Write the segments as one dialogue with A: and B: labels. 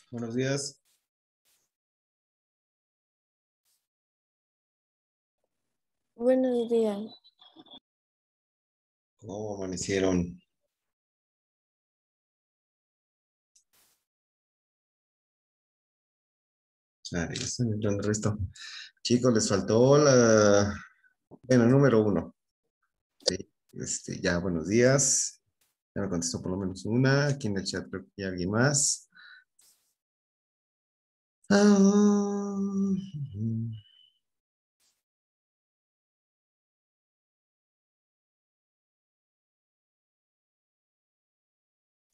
A: Buenos días.
B: Buenos días.
A: ¿Cómo amanecieron? Ya están entrando el resto. Chicos, les faltó bueno, número 1. Sí, ya, buenos días. Ya me contestó por lo menos una. Aquí en el chat creo que hay alguien más. Ah,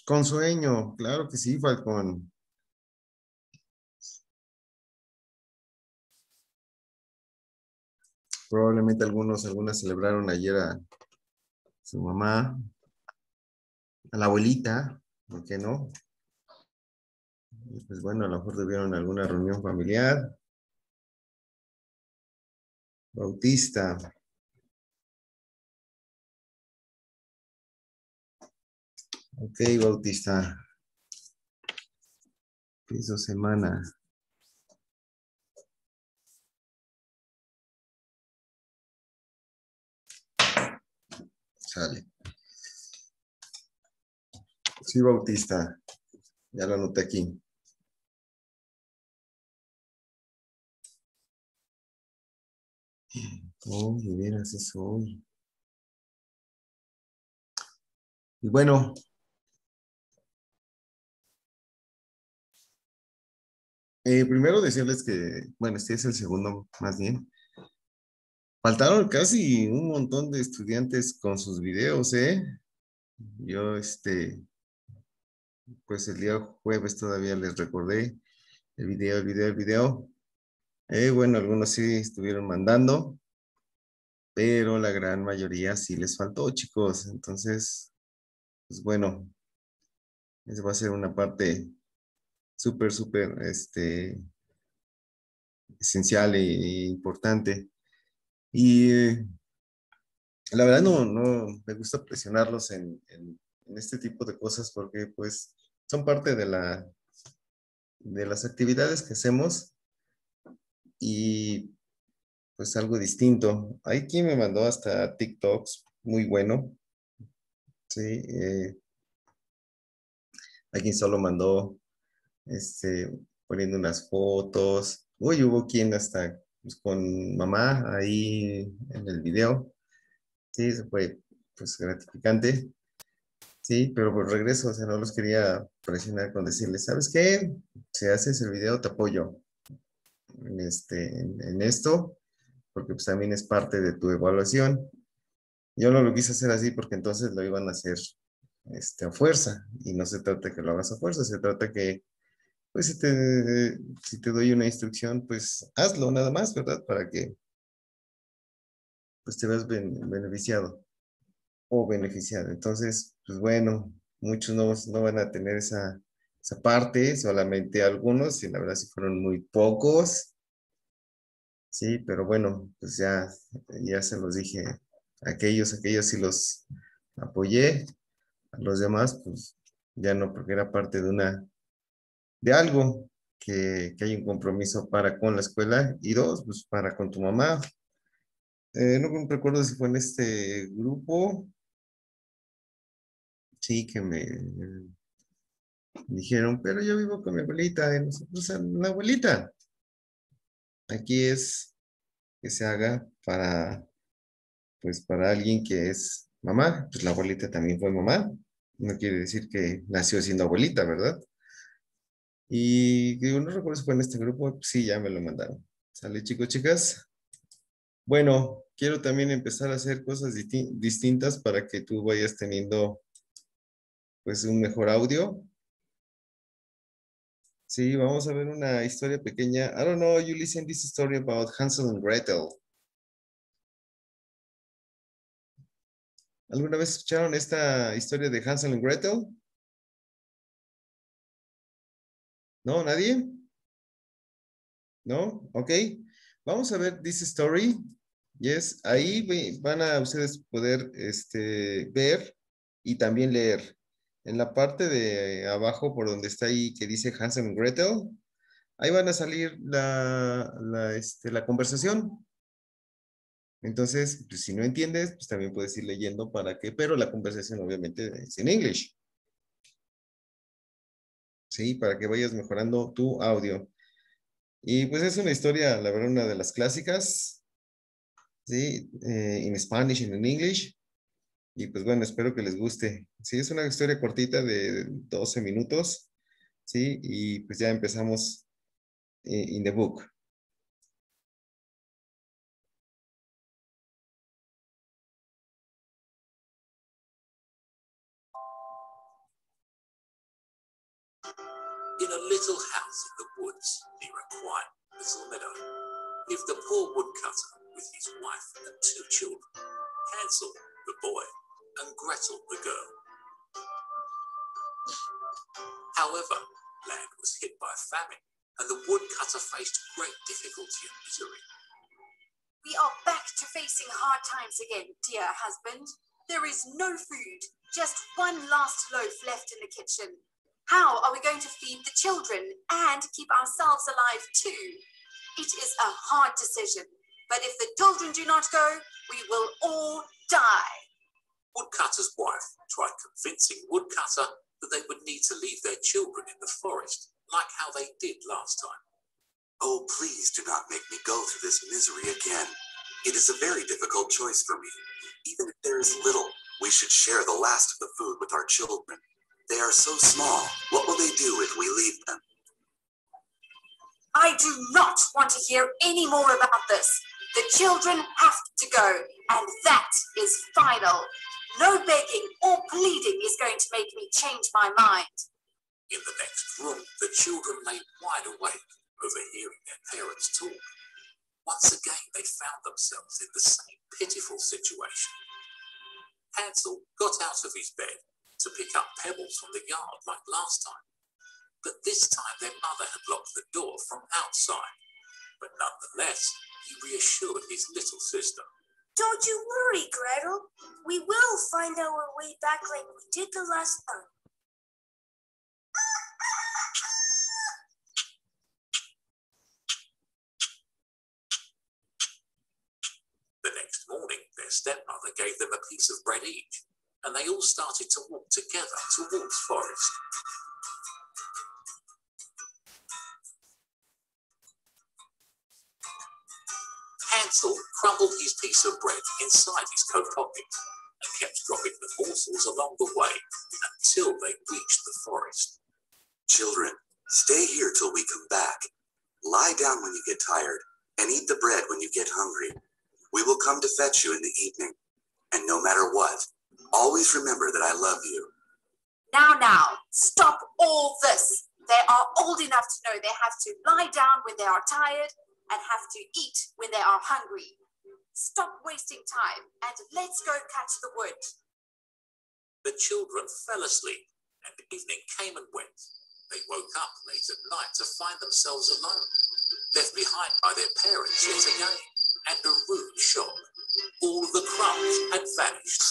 A: con sueño, claro que sí, Falcón. Probablemente algunas celebraron ayer a su mamá, a la abuelita, ¿por qué no? Y pues bueno, a lo mejor tuvieron alguna reunión familiar. Bautista. Ok, Bautista. Piso semana. Sale. Sí, Bautista. Ya lo anoté aquí. Oh, de veras, eso hoy. Y bueno, primero decirles que, bueno, este es el segundo, más bien. Faltaron casi un montón de estudiantes con sus videos, ¿eh? Yo, pues el día jueves todavía les recordé el video. Bueno, algunos sí estuvieron mandando, pero la gran mayoría sí les faltó, chicos. Entonces, pues bueno, esa va a ser una parte súper, esencial e importante. Y la verdad no me gusta presionarlos en este tipo de cosas porque pues son parte de las actividades que hacemos y pues algo distinto. Hay quien me mandó hasta TikToks, muy bueno, sí. Hay quien solo mandó, poniendo unas fotos. Uy, hubo quien hasta pues, con mamá ahí en el video. Sí, eso fue pues gratificante. Sí, pero por regreso, o sea, no los quería presionar con decirles, ¿sabes qué? Si haces el video, te apoyo en esto, porque pues también es parte de tu evaluación. Yo no lo quise hacer así porque entonces lo iban a hacer a fuerza, y no se trata de que lo hagas a fuerza, se trata que, pues si te doy una instrucción, pues hazlo nada más, ¿verdad? Para que pues te veas beneficiado o beneficiado. Entonces, pues bueno, muchos no van a tener esa parte, solamente algunos, y la verdad sí fueron muy pocos, sí, pero bueno, pues ya se los dije, aquellos sí los apoyé, a los demás, pues ya no, porque era parte de algo que hay un compromiso para con la escuela, y dos, pues para con tu mamá. No recuerdo si fue en este grupo, sí, que me dijeron, pero yo vivo con mi abuelita, y nosotros, o sea, la abuelita. Aquí es que se haga pues para alguien que es mamá, pues la abuelita también fue mamá. No quiere decir que nació siendo abuelita, ¿verdad? Y digo, no recuerdo si fue en este grupo, pues sí, ya me lo mandaron. ¿Sale, chicos, chicas? Bueno, quiero también empezar a hacer cosas distintas para que tú vayas teniendo pues un mejor audio. Sí, vamos a ver una historia pequeña. I don't know, you listen this story about Hansel and Gretel. ¿Alguna vez escucharon esta historia de Hansel and Gretel? ¿No? ¿Nadie? ¿No? Ok. Vamos a ver this story. Yes, ahí van a ustedes poder ver y también leer. En la parte de abajo, por donde está ahí, que dice Hansel and Gretel, ahí van a salir la conversación. Entonces, pues, si no entiendes, pues también puedes ir leyendo para que, pero la conversación obviamente es en English, ¿sí? Para que vayas mejorando tu audio. Y pues es una historia, la verdad, una de las clásicas, ¿sí? En Spanish and en English. Y pues bueno, espero que les guste. Sí, es una historia cortita de 12 minutos, ¿sí? Y pues ya empezamos in the book.
C: In a little house in the woods near a quiet little meadow lived a poor woodcutter with his wife and two children, Hansel, the boy, and Gretel, the girl. However, land was hit by famine, and the woodcutter faced great difficulty and misery.
D: We are back to facing hard times again, dear husband. There is no food, just one last loaf left in the kitchen. How are we going to feed the children and keep ourselves alive too? It is a hard decision, but if the children do not go, we will all die.
C: Woodcutter's wife tried convincing Woodcutter that they would need to leave their children in the forest, like how they did last time.
E: Oh, please do not make me go through this misery again. It is a very difficult choice for me. Even if there is little, we should share the last of the food with our children. They are so small. What will they do if we leave them?
D: I do not want to hear any more about this. The children have to go, and that is final. No begging or pleading is going to make me change my mind.
C: In the next room, the children lay wide awake, overhearing their parents talk. Once again, they found themselves in the same pitiful situation. Hansel got out of his bed to pick up pebbles from the yard like last time. But this time their mother had locked the door from outside. But nonetheless, he reassured his little sister.
F: Don't you worry, Gretel. We will find our way back like we did the last time.
C: The next morning, their stepmother gave them a piece of bread each, and they all started to walk together towards forest. Hansel crumbled his piece of bread inside his coat pocket and kept dropping the morsels along the way until they reached the forest.
E: Children, stay here till we come back. Lie down when you get tired and eat the bread when you get hungry. We will come to fetch you in the evening. And no matter what, always remember that I love you.
D: Now, stop all this. They are old enough to know they have to lie down when they are tired and have to eat when they are hungry. Stop wasting time and let's go catch the wood.
C: The children fell asleep and evening came and went. They woke up late at night to find themselves alone, left behind by their parents yet again, and a rude shock. All the crumbs had vanished.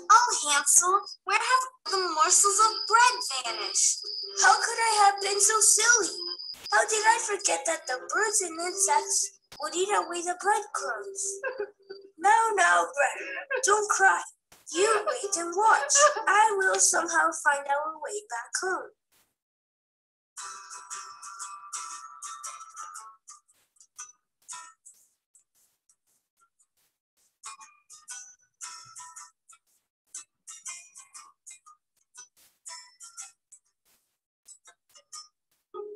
F: Oh, Hansel, where have the morsels of bread vanished? How could I have been so silly? How did I forget that the birds and insects would eat away the breadcrumbs? No, Gretel, don't cry. You wait and watch. I will somehow find our way back home.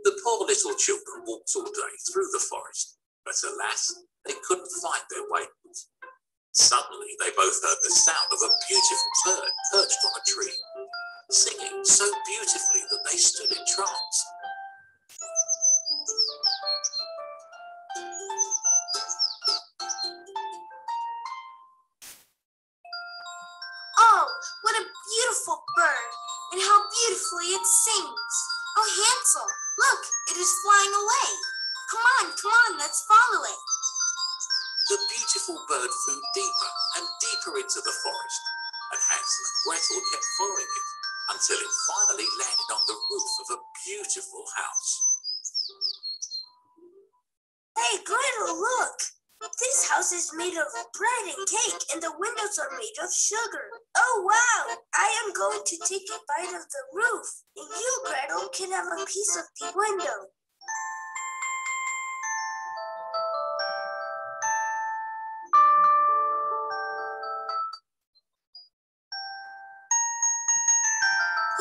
C: The poor little children walked all day through the forest, but alas, they couldn't find their way. Suddenly, they both heard the sound of a beautiful bird perched on a tree, singing so beautifully that they stood in trance.
F: Oh, what a beautiful bird, and how beautifully it sings. Oh, Hansel, look, it is flying away. Come on, let's follow it.
C: The beautiful bird flew deeper and deeper into the forest, and Hansel and Gretel kept following it until it finally landed on the roof of a beautiful house.
F: Hey, Gretel, look! This house is made of bread and cake, and the windows are made of sugar. Oh, wow! I am going to take a bite of the roof, and you, Gretel, can have a piece of the window.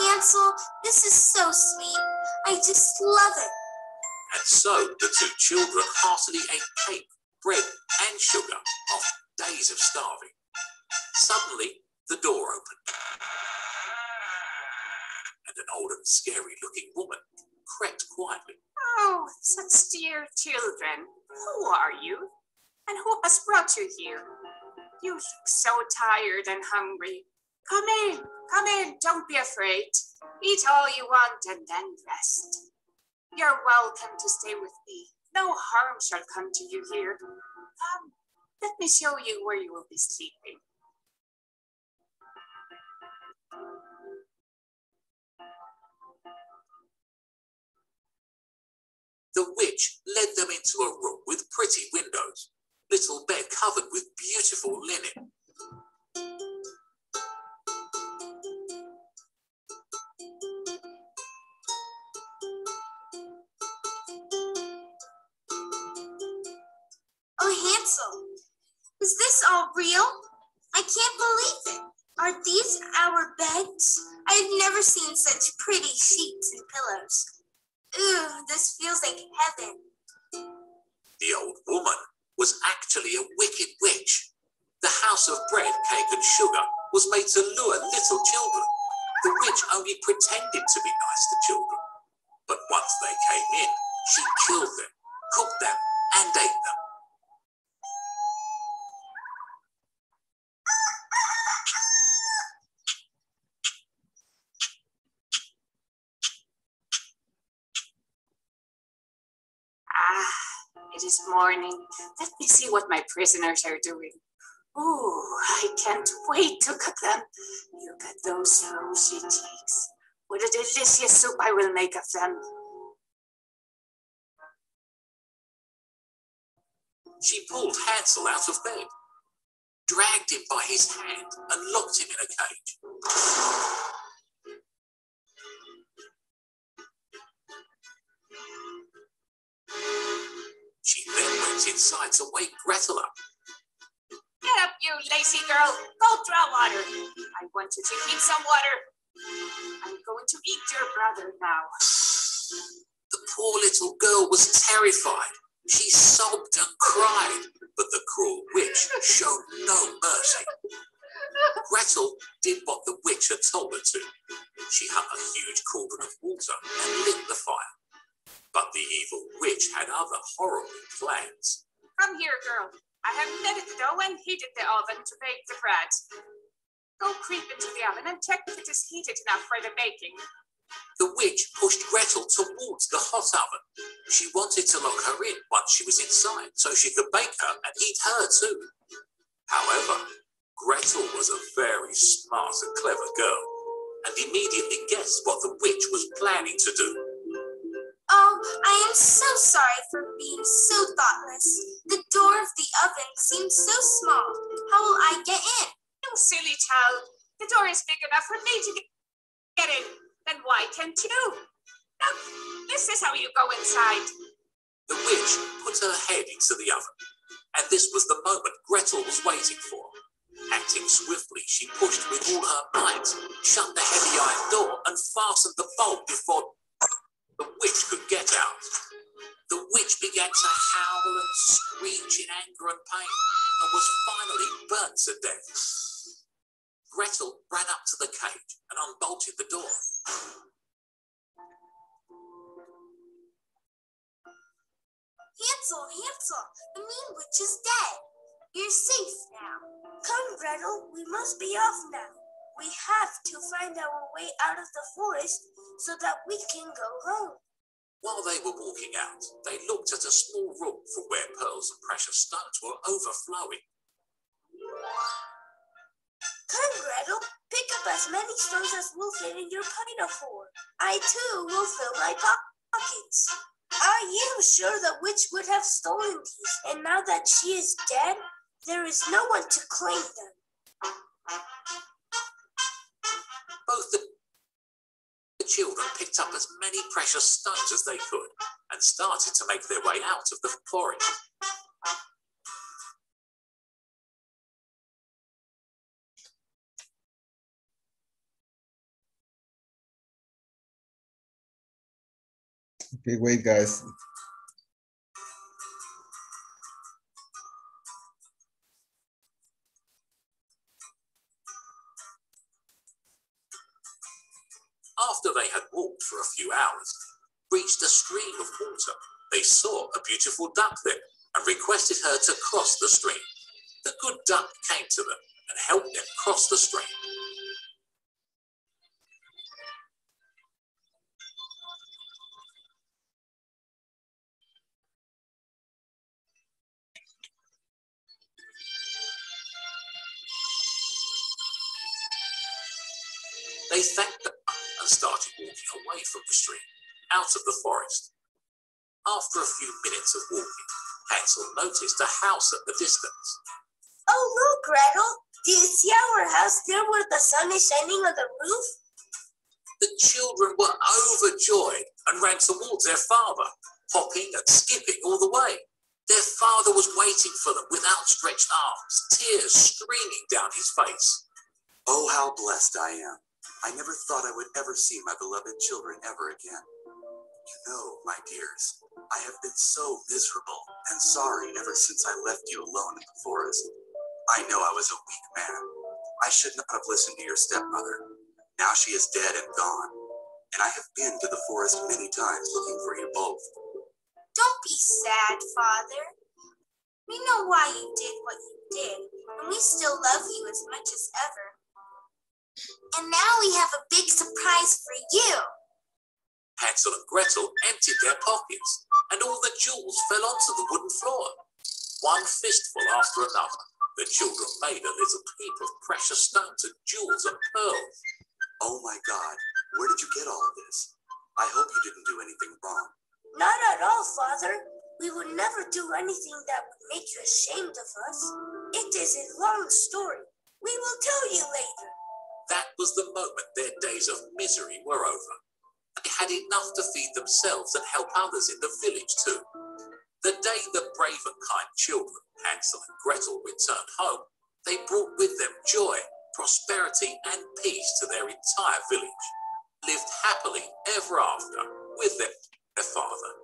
F: Hansel, this is so sweet. I just love it.
C: And so the two children heartily ate cake, bread and sugar after days of starving. Suddenly, the door opened, and an old and scary-looking woman crept quietly.
G: Oh, such dear children. Who are you? And who has brought you here? You look so tired and hungry. Come in, don't be afraid. Eat all you want and then rest. You're welcome to stay with me. No harm shall come to you here. Come, let me show you where you will be sleeping.
C: The witch led them into a room with pretty windows, little bed covered with beautiful linen.
F: Oh, Hansel, is this all real? I can't believe it. Are these our beds? I've never seen such pretty sheets and pillows. Ooh, this feels like heaven.
C: The old woman was actually a wicked witch. The house of bread, cake and sugar was made to lure little children. The witch only pretended to be nice to children. But once they came in, she killed them, cooked them and ate them.
G: It is morning. Let me see what my prisoners are doing. Ooh, I can't wait to cook them. Look at those rosy cheeks. What a delicious soup I will make of them.
C: She pulled Hansel out of bed, dragged him by his hand and locked him in a cage. She then went inside to wake Gretel up.
G: Get up, you lazy girl. Go draw water. I want you to heat some water. I'm going to eat your brother now.
C: The poor little girl was terrified. She sobbed and cried, but the cruel witch showed no mercy. Gretel did what the witch had told her to. She hung a huge cauldron of water and lit the fire. But the evil witch had other horrible plans.
G: Come here, girl. I have kneaded the dough and heated the oven to bake the bread. Go creep into the oven and check if it is heated enough for the baking.
C: The witch pushed Gretel towards the hot oven. She wanted to lock her in once she was inside so she could bake her and eat her too. However, Gretel was a very smart and clever girl and immediately guessed what the witch was planning to do.
F: Oh, I am so sorry for being so thoughtless. The door of the oven seems so small. How will I get in?
G: You silly child. The door is big enough for me to get in. Then why can't you? Now, this is how you go inside.
C: The witch put her head into the oven, and this was the moment Gretel was waiting for. Acting swiftly, she pushed with all her might, shut the heavy iron door, and fastened the bolt before the witch could get out. The witch began to howl and screech in anger and pain, and was finally burnt to death. Gretel ran up to the cage and unbolted the door.
F: Hansel, the mean witch is dead. You're safe now. Come, Gretel, we must be off now. We have to find our way out of the forest so that we can go home.
C: While they were walking out, they looked at a small room from where pearls and precious stones were overflowing.
F: Come, Gretel, Pick up as many stones as will fit in your pinafore. I too will fill my pockets. I am sure the witch would have stolen these, and now that she is dead, there is no one to claim them.
C: Both the children picked up as many precious stones as they could and started to make their way out of the forest.
A: Okay, wait, guys.
C: After they had walked for a few hours, reached a stream of water, they saw a beautiful duck there and requested her to cross the stream. The good duck came to them and helped them cross the stream. They thanked the duck and started walking away from the stream, out of the forest. After a few minutes of walking, Hansel noticed a house at the distance.
F: Oh, look, Gretel. Do you see our house there where the sun is shining on the roof?
C: The children were overjoyed and ran towards their father, hopping and skipping all the way. Their father was waiting for them with outstretched arms, tears streaming down his face.
E: Oh, how blessed I am. I never thought I would ever see my beloved children ever again. You know, my dears, I have been so miserable and sorry ever since I left you alone in the forest. I know I was a weak man. I should not have listened to your stepmother. Now she is dead and gone, and I have been to the forest many times looking for you both.
F: Don't be sad, Father. We know why you did what you did, and we still love you as much as ever. And now we have a big surprise for you.
C: Hansel and Gretel emptied their pockets, and all the jewels fell onto the wooden floor. One fistful after another, the children made a little heap of precious stones and jewels and pearls.
E: Oh my God, where did you get all of this? I hope you didn't do anything wrong.
F: Not at all, Father. We would never do anything that would make you ashamed of us. It is a long story. We will tell you later.
C: That was the moment their days of misery were over. They had enough to feed themselves and help others in the village too. The day the brave and kind children, Hansel and Gretel, returned home, they brought with them joy, prosperity and peace to their entire village. Lived happily ever after with their father.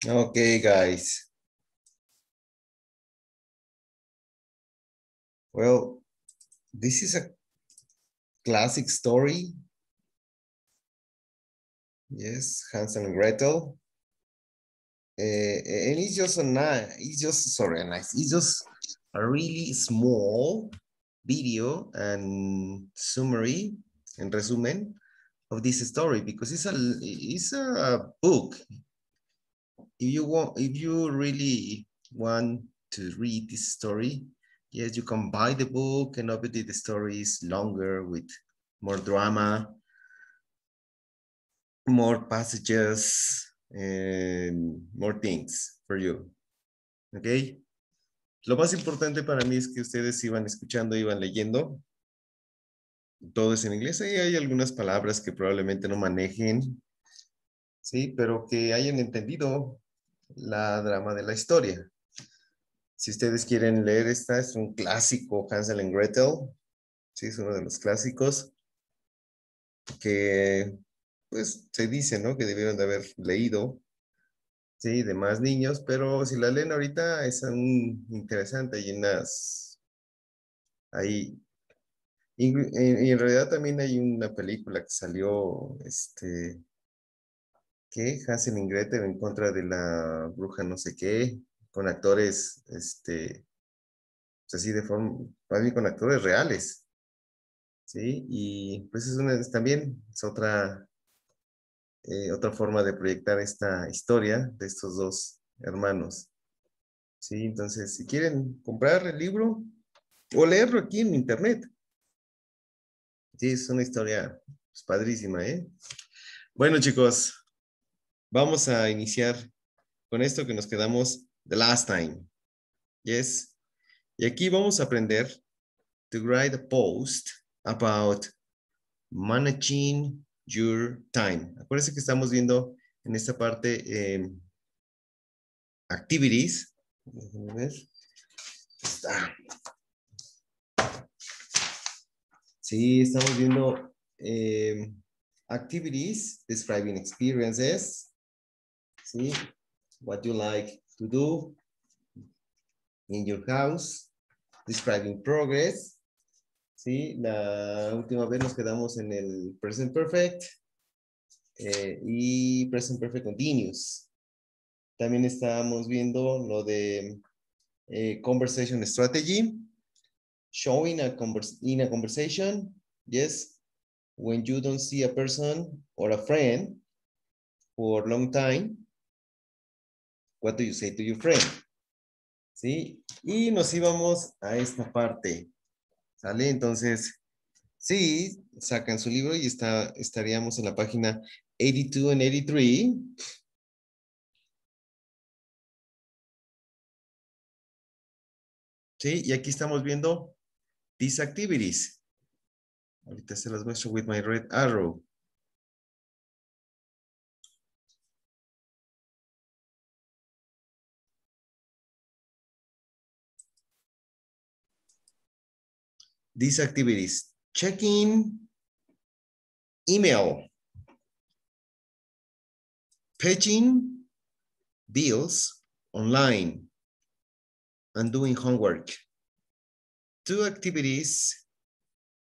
A: Okay, guys. Well, this is a classic story. Yes, Hansel and Gretel. And it's just a nice, it's just a really small video and summary and resumen of this story because it's a book. If you really want to read this story, yes, you can buy the book, and obviously the story is longer with more drama, more passages, and more things for you. ¿Ok? Lo más importante para mí es que ustedes iban escuchando, iban leyendo. Todo es en inglés. Ahí hay algunas palabras que probablemente no manejen, ¿sí? Pero que hayan entendido la drama de la historia. Si ustedes quieren leer esta, es un clásico, Hansel and Gretel. Sí, es uno de los clásicos que, pues, se dice, ¿no? Que debieron de haber leído, sí, de más niños, pero si la leen ahorita es un interesante. Hay unas, y en realidad también hay una película que salió, ¿qué? Hansel y Gretel en contra de la bruja no sé qué, con actores, pues así de forma, más bien con actores reales, ¿sí? Y pues también es otra otra forma de proyectar esta historia de estos dos hermanos. Sí, entonces, si quieren comprar el libro o leerlo aquí en internet. Sí, es una historia pues, padrísima, ¿eh? Bueno, chicos, vamos a iniciar con esto que nos quedamos the last time. Yes. Y aquí vamos a aprender to write a post about managing your time. Acuérdense que estamos viendo en esta parte activities. Déjenme ver. Está. Sí, estamos viendo activities, describing experiences. Sí, what you like to do in your house, describing progress. Sí, la última vez nos quedamos en el present perfect y present perfect continuous. También estábamos viendo lo de conversation strategy, showing in a conversation, yes, when you don't see a person or a friend for a long time, what do you say to your friend? ¿Sí? Y nos íbamos a esta parte, ¿sale? Entonces, sí, sacan su libro y estaríamos en la página 82 and 83. Sí, y aquí estamos viendo these activities. Ahorita se las muestro with my red arrow. These activities, checking email, paging bills online, and doing homework. 2 activities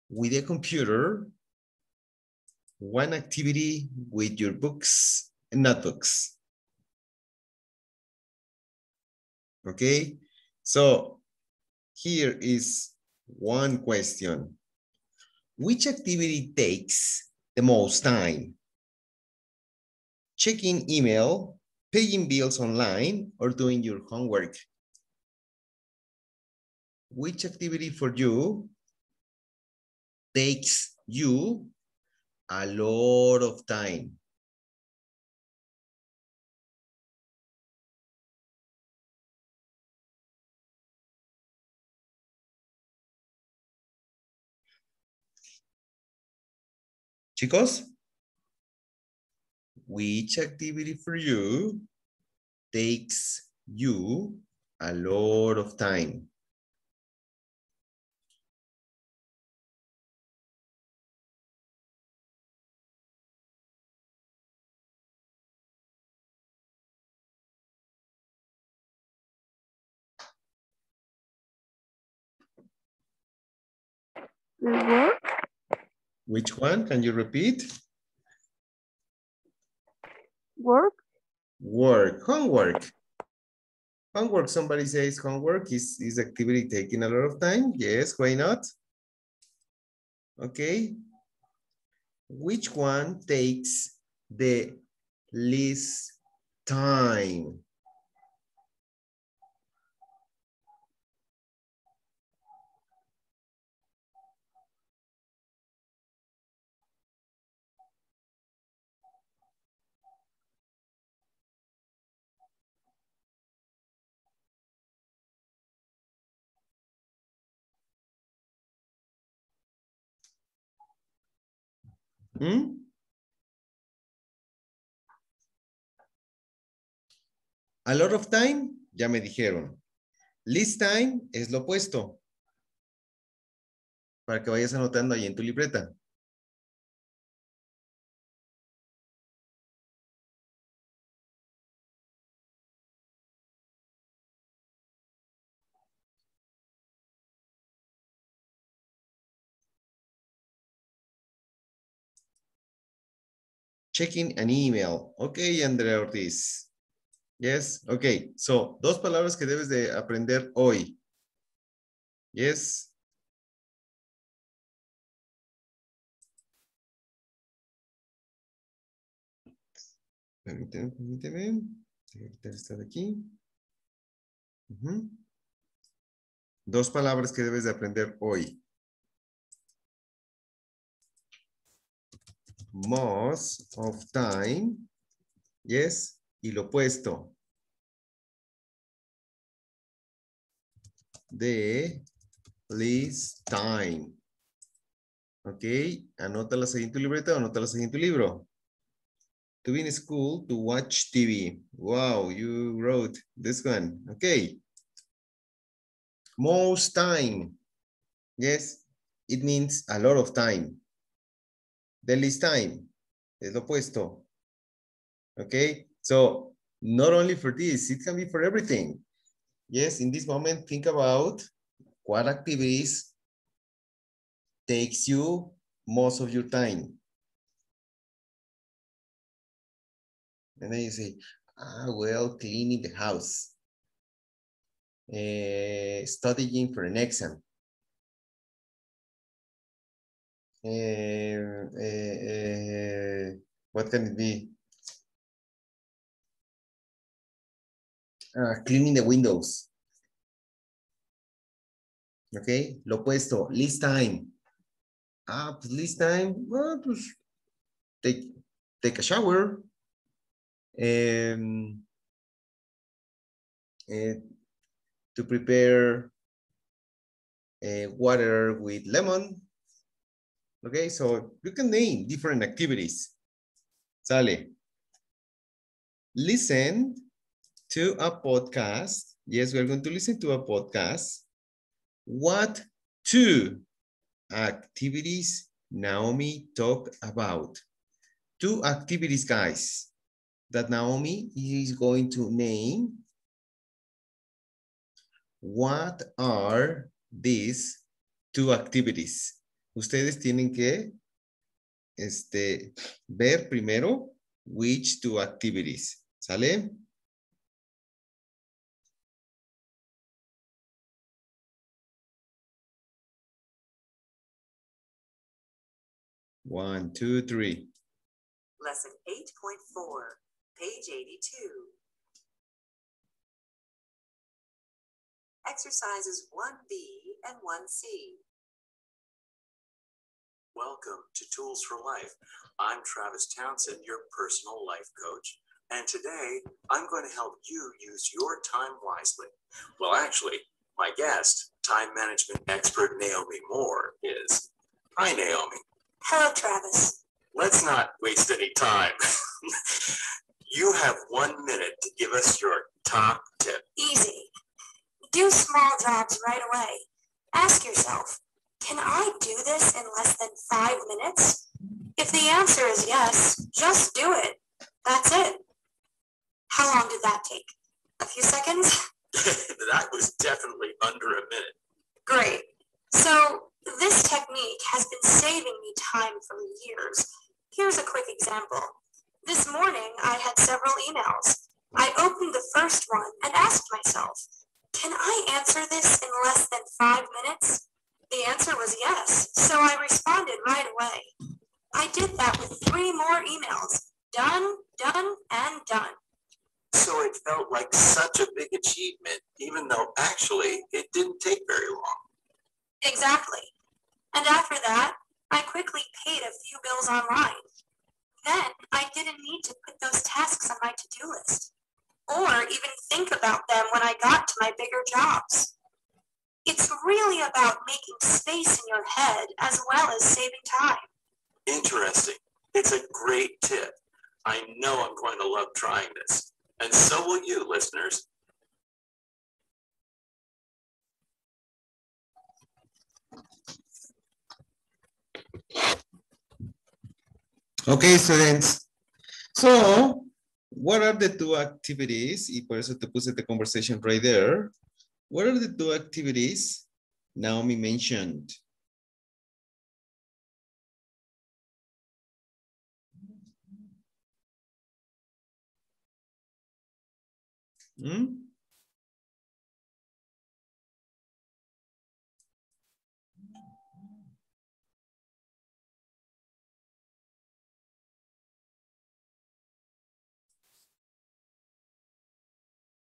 A: with a computer, 1 activity with your books and notebooks. Okay, so here is one question. Which activity takes the most time? Checking email, paying bills online, or doing your homework? Which activity for you takes you a lot of time? Chicos, which activity for you takes you a lot of time?
B: Work.
A: Which one? Can you repeat?
B: Work.
A: Work, homework. Homework, somebody says homework is activity taking a lot of time. Yes, why not? Okay. Which one takes the least time? ¿Mm? A lot of time, ya me dijeron. Least time es lo opuesto. Para que vayas anotando ahí en tu libreta. Checking an email. Ok, Andrea Ortiz. Yes, ok. So, 2 palabras que debes de aprender hoy. Yes. Permíteme, permíteme. Voy a quitar esta de aquí. Ujú. Dos palabras que debes de aprender hoy. Most of time. Yes. Y lo opuesto. The least time. Ok. Anótalas ahí en tu libreta o anótalas ahí en tu libro. To be in school, to watch TV. Wow, you wrote this one. Okay. Most time. Yes, it means a lot of time. The least time. Es lo opuesto. Okay. So not only for this, it can be for everything. Yes, in this moment, think about what activities takes you most of your time. And then you say, well, cleaning the house. Studying for an exam. What can it be? Cleaning the windows. Okay, lo opuesto, least time. Pues least time, well, pues take a shower. To prepare water with lemon. Okay, so you can name different activities. Sale. Listen to a podcast. Yes, we're going to listen to a podcast. What two activities Naomi talked about? Two activities, guys, that Naomi is going to name. What are these two activities? Ustedes tienen que ver primero which two activities. ¿Sale? One, two, three.
H: Lesson 8.4, page 82. Exercises 1B and 1C.
E: Welcome to Tools for Life. I'm Travis Townsend, your personal life coach. And today, I'm going to help you use your time wisely. Well, actually, my guest, time management expert Naomi Moore, is. Hi, Naomi.
F: Hello, Travis.
E: Let's not waste any time. You have 1 minute to give us your top tip.
F: Easy. Do small jobs right away. Ask yourself, can I do this in less than 5 minutes? If the answer is yes, just do it. That's it. How long did that take? A few seconds?
E: That was definitely under a minute.
F: Great. So this technique has been saving me time for years. Here's a quick example. This morning, I had several emails. I opened the first one and asked myself, can I answer this in less than 5 minutes? The answer was yes, so I responded right away. I did that with 3 more emails. Done, done, and done.
E: So it felt like such a big achievement, even though actually it didn't take very long.
F: Exactly. And after that, I quickly paid a few bills online. Then I didn't need to put those tasks on my to-do list, or even think about them when I got to my bigger jobs. It's really about making space in your head as well as saving time.
E: Interesting. It's a great tip. I know I'm going to love trying this. And so will you, listeners.
A: Okay, students. So, what are the two activities? Y por eso te puse the conversation right there. What are the two activities Naomi mentioned? Hmm?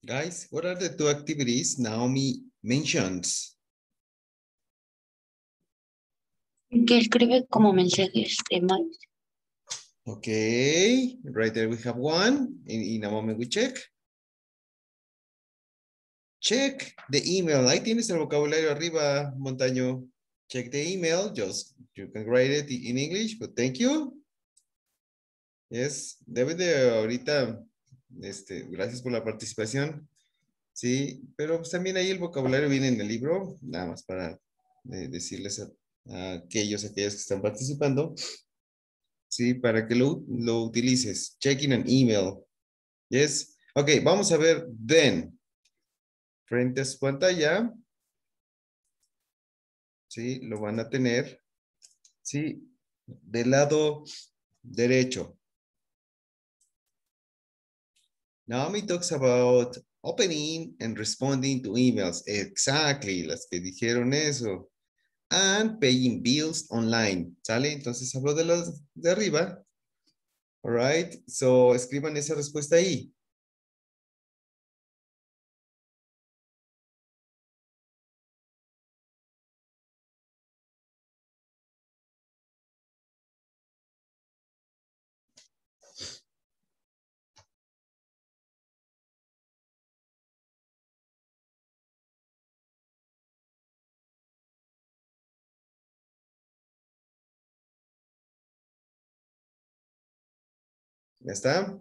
A: Guys, what are the two activities Naomi mentions?
I: Que escribe como mensajes de maíz.
A: Okay, right there we have one. In a moment we check. Check the email. Ahí tienes el vocabulario arriba, Montaño. Check the email. Just, you can write it in English, but thank you. Yes, debe de ahorita, gracias por la participación. Sí, pero pues también ahí el vocabulario viene en el libro, nada más para decirles a aquellos que están participando. Sí, para que lo utilices. Checking an email. Yes. Ok, vamos a ver then. Frente a su pantalla. Sí, lo van a tener. Sí, del lado derecho. Naomi talks about opening and responding to emails. Exactly, las que dijeron eso. And paying bills online. ¿Sale? Entonces hablo de las de arriba. All right. So escriban esa respuesta ahí. ¿Ya está?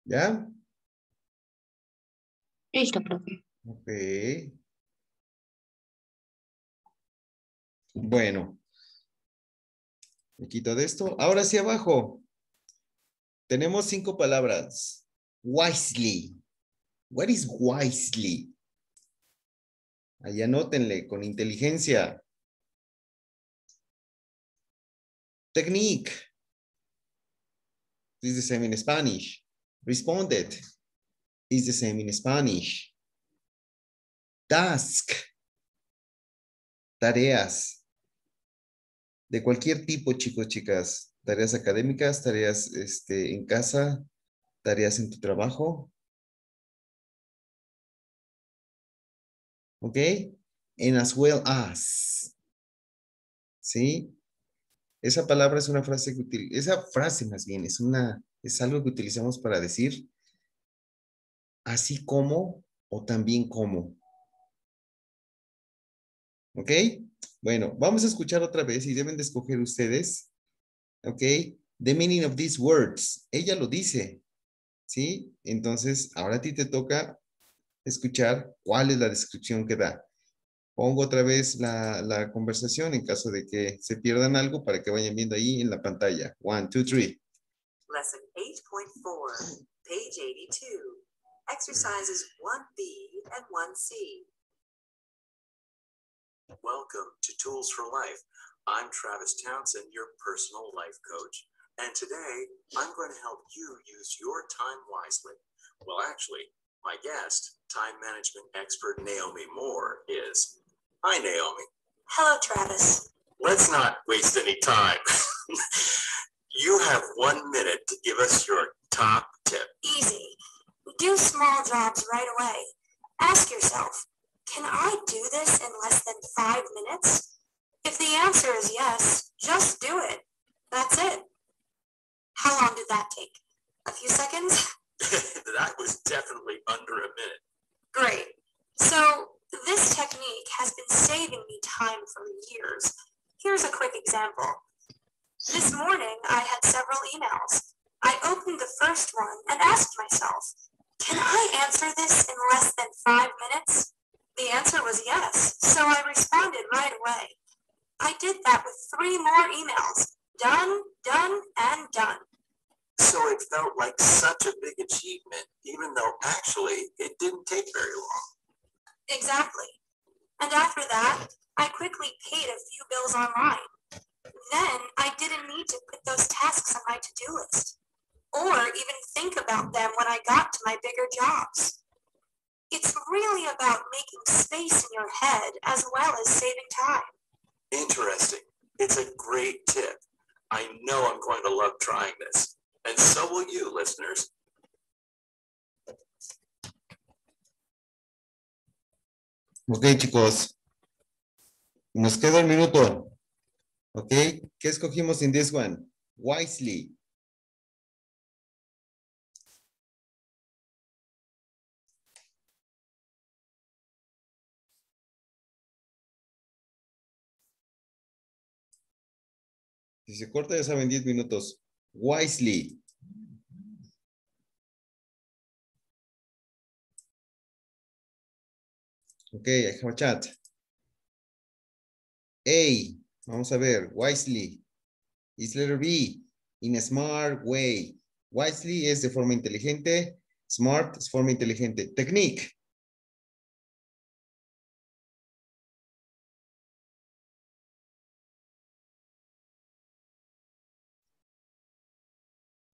A: ¿Ya?
I: Listo, profe.
A: Ok. Bueno. Me quito de esto. Ahora sí abajo. Tenemos 5 palabras. Wisely. What is wisely? Ahí anótenle con inteligencia. Technique. This is the same in Spanish. Responded. Is the same in Spanish. Task. Tareas. De cualquier tipo, chicos, chicas. Tareas académicas, tareas en casa, tareas en tu trabajo. ¿Ok? And as well as. ¿Sí? Esa palabra es una frase que esa frase más bien es algo que utilizamos para decir así como o también como. ¿Ok? Bueno, vamos a escuchar otra vez y deben de escoger ustedes. ¿Ok? The meaning of these words. Ella lo dice. ¿Sí? Entonces, ahora a ti te toca escuchar cuál es la descripción que da. Pongo otra vez la conversación en caso de que se pierdan algo para que vayan viendo ahí en la pantalla. 1, 2, 3.
H: Lesson 8.4, page 82. Exercises 1B and 1C.
E: Welcome to Tools for Life. I'm Travis Townsend, your personal life coach. And today, I'm going to help you use your time wisely. Well, actually, my guest, time management expert Naomi Moore, is. Hi, Naomi.
F: Hello, Travis.
E: Let's not waste any time. You have 1 minute to give us your top tip.
F: Easy. Do small jobs right away. Ask yourself, can I do this in less than 5 minutes? If the answer is yes, just do it. That's it. How long did that take? A few seconds?
E: That was definitely under a minute.
F: Great. So this technique has been saving me time for years. Here's a quick example. This morning, I had several emails. I opened the first one and asked myself, can I answer this in less than 5 minutes?
D: The answer was yes, so I responded right away. I did that with 3 more emails. Done, done, and done.
C: So it felt like such a big achievement, even though actually it didn't take very long.
D: Exactly. And after that, I quickly paid a few bills online. Then I didn't need to put those tasks on my to-do list, or even think about them when I got to my bigger jobs. It's really about making space in your head as well as saving time.
C: Interesting. It's a great tip. I know I'm going to love trying this. And so will you, listeners.
A: Ok, chicos. Nos queda un minuto. Ok, ¿qué escogimos en this one? Wisely. Si se corta, ya saben, 10 minutos. Wisely. Ok, I have a chat. A, vamos a ver, wisely. Is letter B, in a smart way. Wisely es de forma inteligente. Smart es forma inteligente. Technique.